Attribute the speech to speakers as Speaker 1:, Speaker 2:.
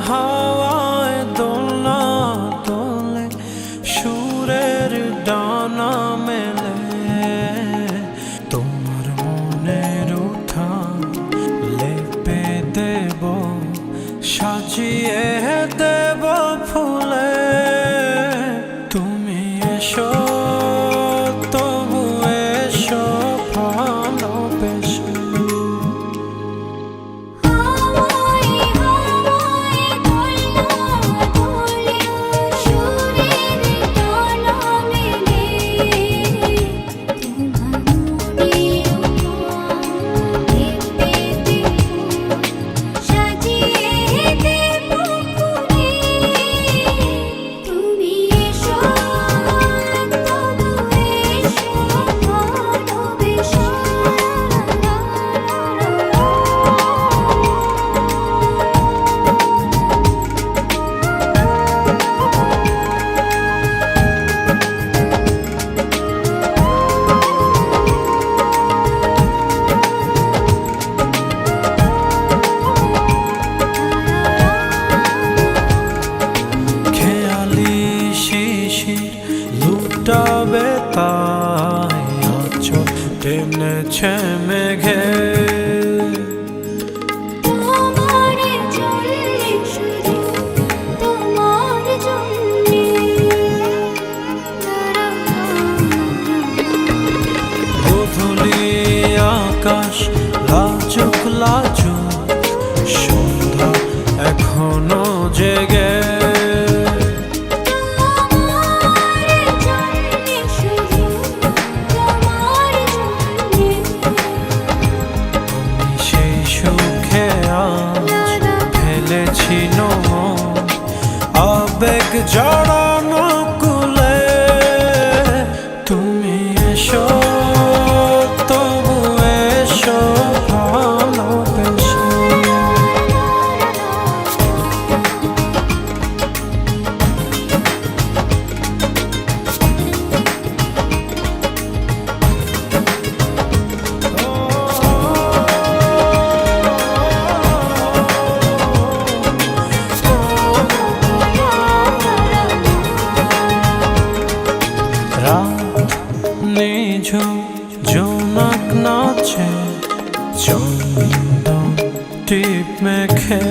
Speaker 1: হাওয়ায় দোলনা তোলে, সুরের ডানা মেলে। তোমার মনের উঠান লেপে দেব, সাজিয়ে দেব ফুলে। তুমি এসো, তবু এসো ভালোবেসে। লুটাবে তাই আঁচল টেনেছে মেঘে। গোধূলি আকাশ লাজুক লাজুক, সন্ধ্যা এখনো জেগে। ছিল আবেগ জড়ানো কুলে। তুমি এসো, তবু এসো ভালোবেসে। নিঝুম জোনাক নাচে, চন্দন টিপ মেখে।